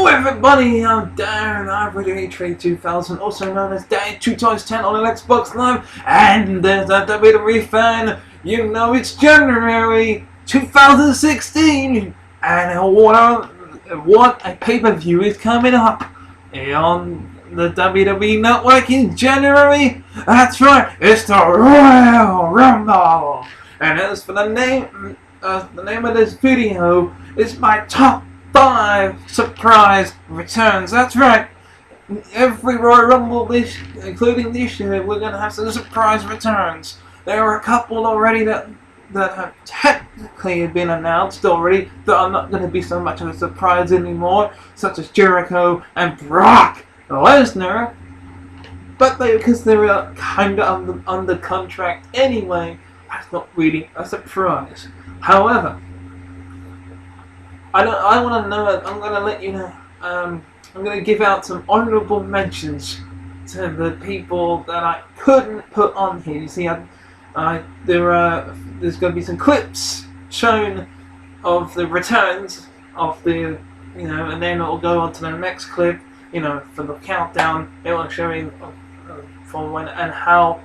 Hello everybody, I'm Danrvdtree2000, also known as Danrvdtree2000 on an Xbox Live, and there's a WWE fan. You know it's January 2016, and what a pay-per-view is coming up on the WWE Network in January. That's right, it's the Royal Rumble. And as for the name of this video is my top 5 surprise returns. That's right. Every Royal Rumble including this year, we're going to have some surprise returns. There are a couple already that have technically been announced already that are not going to be so much of a surprise anymore, such as Jericho and Brock Lesnar. But because they're kind of under contract anyway, that's not really a surprise. However, I want to know. I'm going to let you know. I'm going to give out some honourable mentions to the people that I couldn't put on here. You see, there's going to be some clips shown of the returns of the, and then it'll go on to the next clip. For the countdown, it will show you from when and how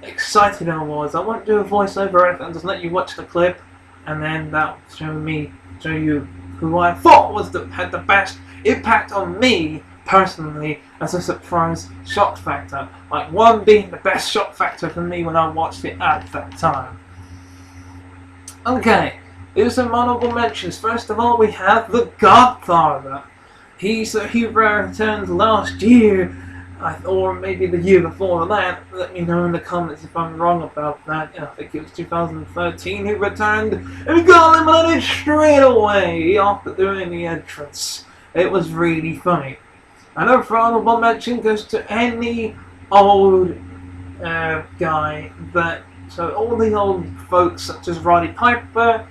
excited I was. I won't do a voiceover or anything. Just let you watch the clip, and then that'll show you who I thought had the best impact on me personally as a surprise shock factor. Like one being the best shock factor for me when I watched it at that time. Okay, here's some honorable mentions. First of all, we have The Godfather. He returned last year, or maybe the year before that. Let me know in the comments if I'm wrong about that. I think it was 2013 he returned, and he got eliminated straight away after doing the entrance. It was really funny. Another honorable mention goes to any old guy so all the old folks such as Roddy Piper,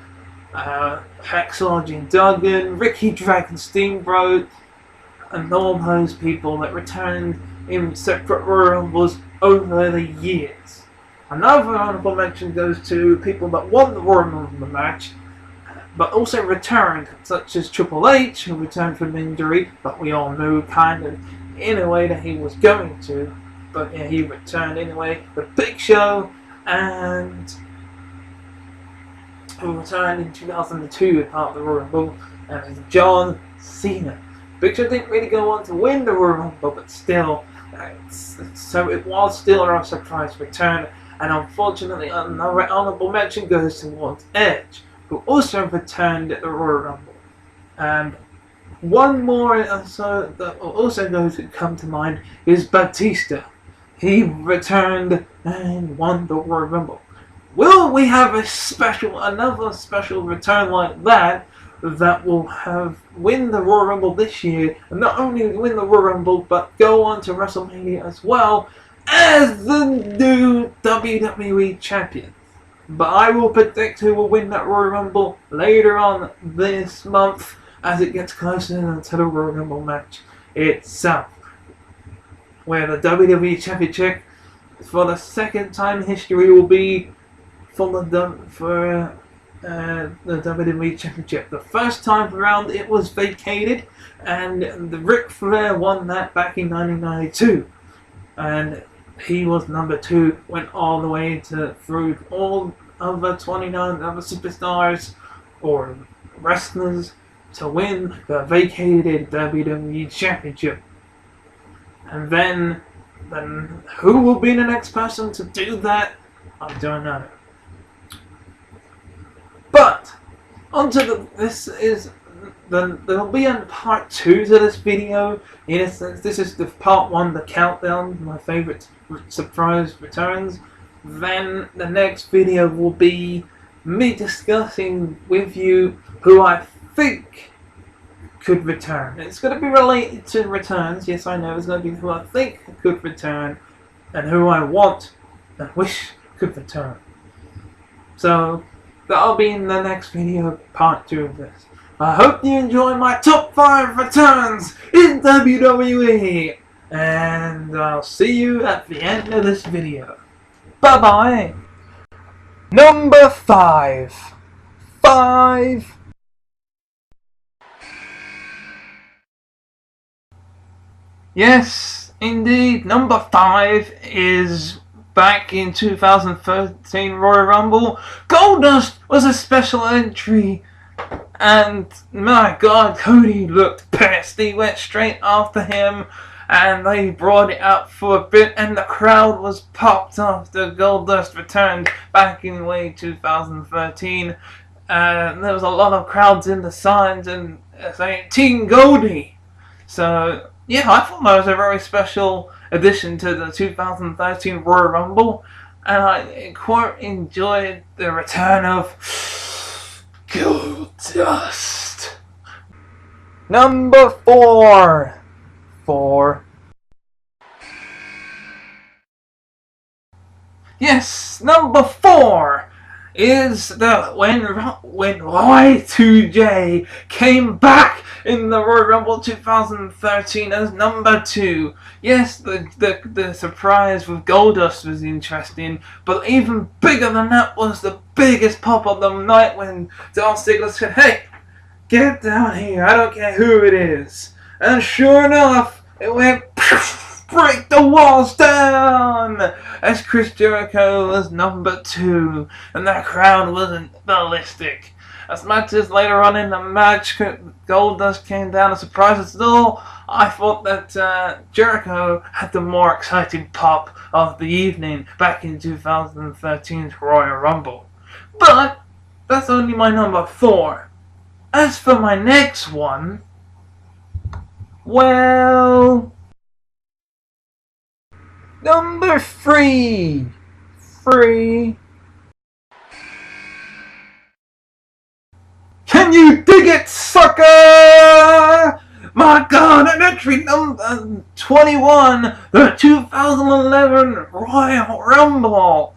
Hacksaw Jim Duggan, Ricky Dragon Steamboat, and all those people that returned in separate Royal Rumbles over the years. Another honorable mention goes to people that won the Royal Rumble match but also returned, such as Triple H, who returned from injury, but we all knew kind of in a way that he was going to, but yeah, he returned anyway. The Big Show, and who returned in 2002 as part of the Royal Rumble, and John Cena. Big Show didn't really go on to win the Royal Rumble, but still, so it was still a surprise return. And unfortunately, another honorable mention goes towards Edge, who also returned at the Royal Rumble. And one more that will also come to mind is Batista. He returned and won the Royal Rumble. Will we have another special return like that will win the Royal Rumble this year, and not only win the Royal Rumble but go on to WrestleMania as well as the new WWE Champion? But I will predict who will win that Royal Rumble later on this month as it gets closer to the Royal Rumble match itself, where the WWE Championship for the second time in history will be for the WWE Championship. The first time around it was vacated, and the Ric Flair won that back in 1992, and he was number 2, went all the way through all other 29 other superstars or wrestlers to win the vacated WWE Championship. And then who will be the next person to do that? I don't know. But there'll be a part 2 to this video. In a sense, this is the part 1, the countdown, my favourite surprise returns. Then the next video will be me discussing with you who I think could return. It's going to be related to returns. Yes, I know it's going to be who I think could return and who I want and wish could return. So that'll be in the next video, part 2 of this. I hope you enjoy my top 5 returns in WWE, and I'll see you at the end of this video. Bye bye. Number 5. Yes, indeed. Number 5 is back in 2013 Royal Rumble. Goldust was a special entry. And my God, Cody looked pissed. He went straight after him, and they brought it up for a bit, and the crowd was popped after Goldust returned back in way 2013. There was a lot of crowds in the signs and saying Team Goldie. So yeah, I thought that was a very special addition to the 2013 Royal Rumble, and I quite enjoyed the return of Goldust. Number 4. Yes, number 4 is when Y2J came back in the Royal Rumble 2013 as number 2. Yes, the surprise with Goldust was interesting, but even bigger than that was the biggest pop of the night when Dolph Ziggler said, "Hey, get down here, I don't care who it is." And sure enough, it went break the walls down as Chris Jericho was number 2, and that crowd wasn't ballistic. As much as later on in the match Goldust came down and surprised us all, I thought that Jericho had the more exciting pop of the evening back in 2013's Royal Rumble. But that's only my number 4. As for my next one, well, number 3. Can you dig it, sucker? My God, an entry number 21, the 2011 Royal Rumble.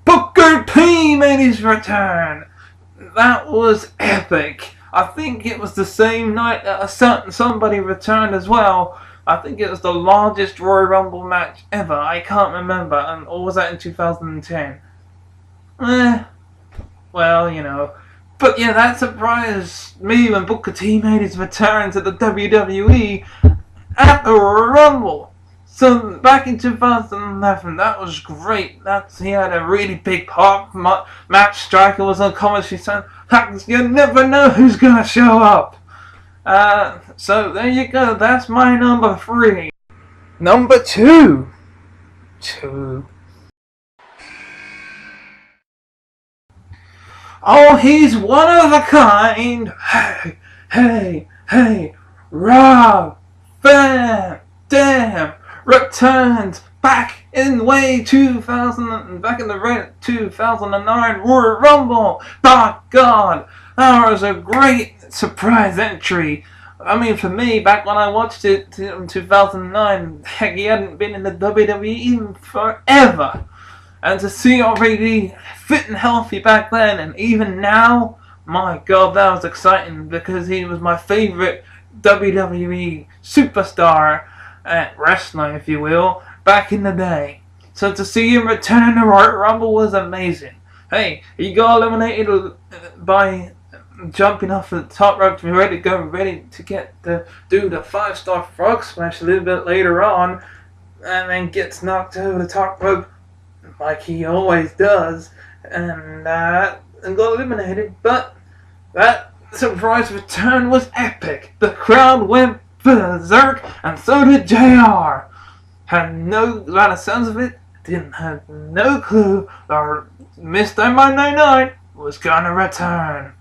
Booker T made his return. That was epic. I think it was the same night that a certain somebody returned as well. I think it was the largest Royal Rumble match ever. I can't remember. Or was that in 2010? Well, you know. But yeah, that surprised me when Booker T made his return to the WWE at the Royal Rumble. So back in 2011, that was great. He had a really big pop. Matt Striker was on commentary saying, "You never know who's gonna show up." So there you go. That's my number 3. Number 2. Oh, he's one of a kind. Hey, Rob Van Dam returns back in way 2000, back in the 2009 Royal Rumble. By God, that was a great surprise entry. I mean, for me, back when I watched it in 2009, heck, he hadn't been in the WWE in forever. And to see already fit and healthy back then, and even now, my God, that was exciting because he was my favorite WWE superstar, wrestler, if you will, back in the day. So to see him return in the Royal Rumble was amazing. Hey, he got eliminated by jumping off the top rope to be ready to do the 5-star frog splash a little bit later on, and then gets knocked over the top rope like he always does, and got eliminated. But that surprise return was epic. The crowd went berserk, and so did JR. By the sounds of it, didn't have no clue that Mr. Monday Night was gonna return.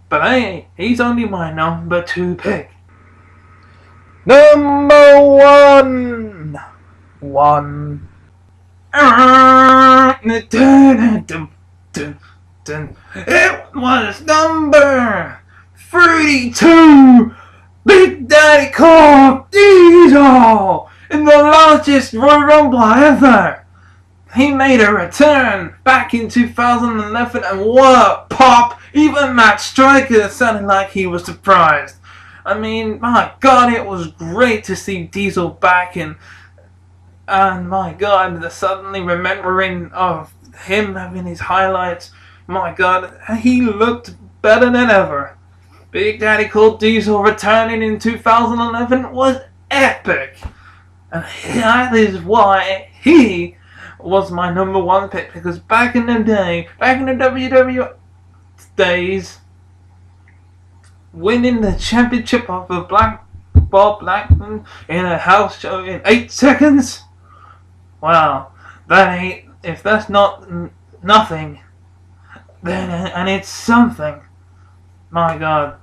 But hey, he's only my number 2 pick. Number 1. It was number 32. Big Daddy Cool Diesel in the largest Royal Rumble ever. He made a return back in 2011, and what a pop! Even Matt Striker sounded like he was surprised. I mean, my God, it was great to see Diesel back, and my God, the suddenly remembering of him having his highlights. My God, he looked better than ever. Big Daddy Cool Diesel returning in 2011 was epic. And that is why he was my #1 pick, because back in the day, back in the WWE days, winning the championship of the Bob Blackman in a house show in 8 seconds, wow, that ain't, if that's not nothing, then and it's something. My God.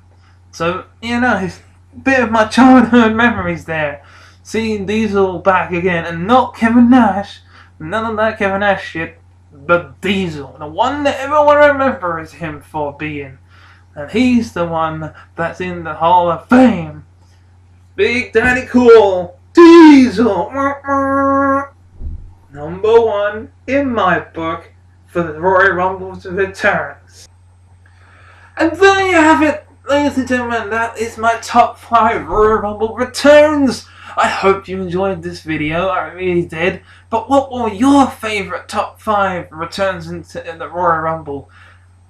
So, you know, it's a bit of my childhood memories there. Seeing Diesel back again, and not Kevin Nash, none of that Kevin Nash shit, but Diesel, the one that everyone remembers him for being. And he's the one that's in the Hall of Fame. Big Daddy Cool, Diesel. #1 in my book for the Royal Rumble's returns. And there you have it, ladies and gentlemen. That is my top 5 Royal Rumble returns. I hope you enjoyed this video. I really did. But what were your favourite top 5 returns in the Royal Rumble?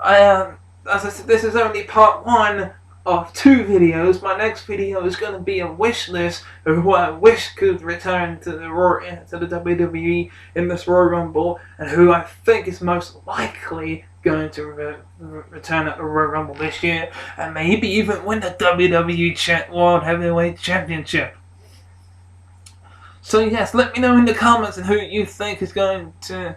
As I said, this is only part 1 of 2 videos. My next video is going to be a wish list of who I wish could return to the WWE in this Royal Rumble, and who I think is most likely going to return at the Royal Rumble this year, and maybe even win the WWE World Heavyweight Championship. So yes, let me know in the comments and who you think is going to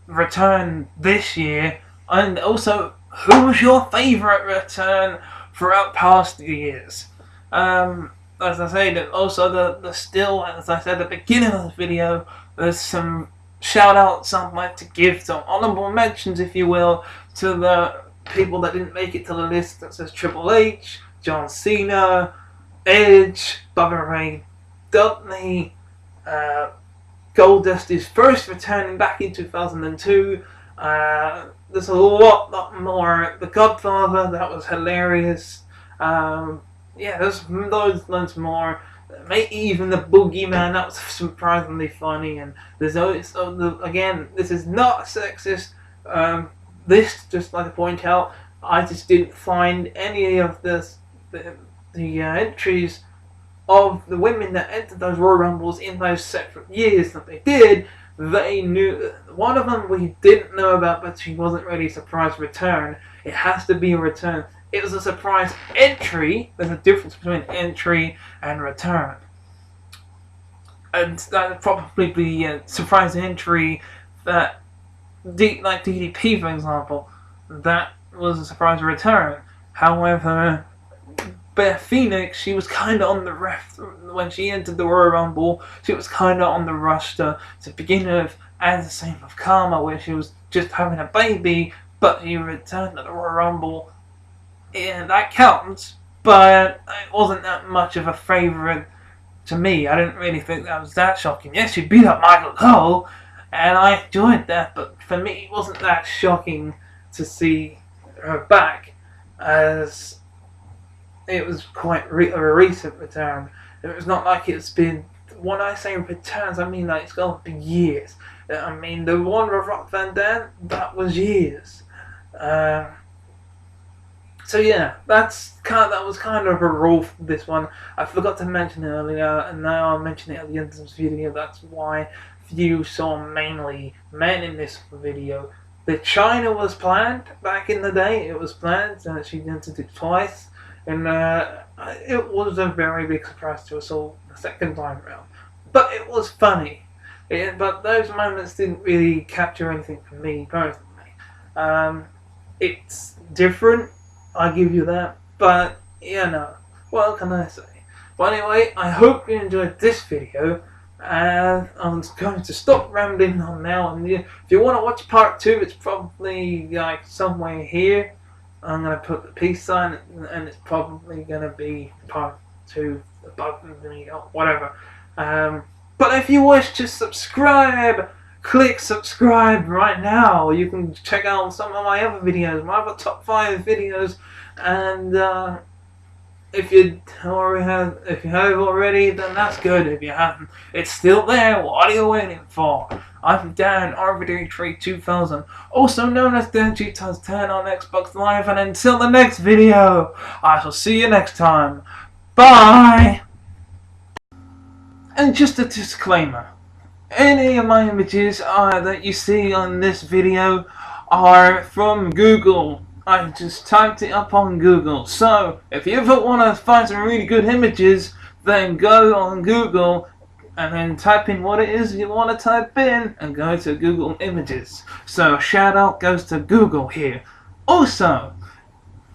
return this year, and also who was your favourite return throughout past years. As I say, also the still, as I said at the beginning of the video, there's some shout outs I'd like to give, some honourable mentions, if you will, to the people that didn't make it to the list, that says Triple H, John Cena, Edge, Bubba Ray Dudley, Goldust is first returning back in 2002. There's a lot more. The Godfather, that was hilarious. Yeah, there's loads more. Maybe even the Boogeyman, that was surprisingly funny. And there's always, again, this is not sexist. This, just like to point out, I just didn't find any of the entries of the women that entered those Royal Rumbles in those separate years that they did. They knew, one of them we didn't know about, but she wasn't really a surprise return. It has to be a return. It was a surprise entry. There's a difference between entry and return. And that would probably be a surprise entry that, like DDP for example, that was a surprise return. However, Beth Phoenix, she was kind of on the when she entered the Royal Rumble. She was kind of on the roster to begin with, as the same with Karma, where she was just having a baby, but she returned to the Royal Rumble. Yeah, that counts, but it wasn't that much of a favourite to me. I didn't really think that was that shocking. Yes, she beat up Michael Cole, and I enjoyed that, but for me it wasn't that shocking to see her back, as it was quite a recent return. It was not like it's been, when I say returns, I mean like it's gone for years. I mean, the one with Rock Van Dam, that was years. So yeah, that was kind of a rule for this one. I forgot to mention it earlier, and now I'll mention it at the end of this video. That's why you saw mainly men in this video. The China was planned back in the day. It was planned, and she entered it twice. And it was a very big surprise to us all the second time around. But it was funny. But those moments didn't really capture anything for me personally. It's different, I give you that. But, you know, what can I say? But anyway, I hope you enjoyed this video. And I'm going to stop rambling on now. And if you want to watch part 2, it's probably like somewhere here. I'm going to put the peace sign, and it's probably going to be part 2 above me or whatever. But if you wish to subscribe, click subscribe right now. You can check out some of my other videos, my other top 5 videos, and if you have already, then that's good. If you haven't, it's still there. What are you waiting for? I'm Danrvdtree2000, also known as Danrvdtree2000 on Xbox Live, and until the next video, I shall see you next time. Bye! And just a disclaimer, any of my images that you see on this video are from Google. I just typed it up on Google. So if you ever want to find some really good images, then go on Google and then type in what it is you want to type in and go to Google Images. So shout out goes to Google here. Also,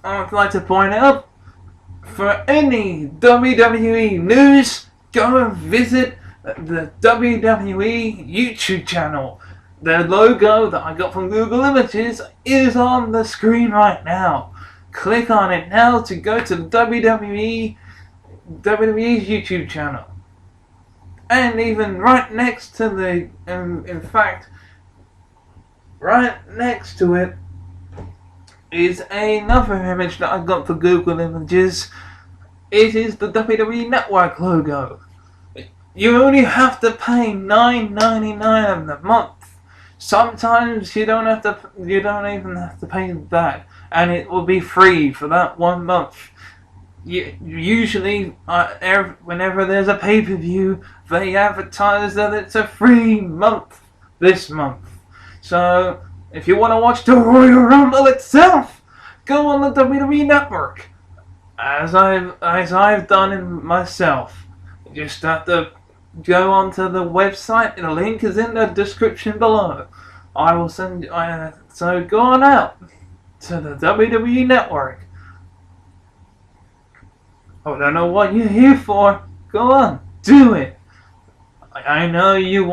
I'd like to point out, for any WWE news, go and visit the WWE YouTube channel. The logo that I got from Google Images is on the screen right now. Click on it now to go to the WWE's YouTube channel. And even right next to the, in fact, right next to it is another image that I got for Google Images. It is the WWE Network logo. You only have to pay $9.99 a month. Sometimes you don't even have to pay that, and it will be free for that 1 month. Usually, whenever there's a pay-per-view, they advertise that it's a free month this month. So, if you want to watch the Royal Rumble itself, go on the WWE Network, as I've done it myself. You just have to go onto the website, and the link is in the description below. I will send you, so go on out to the WWE Network. I don't know what you're here for. Go on, do it. I know you want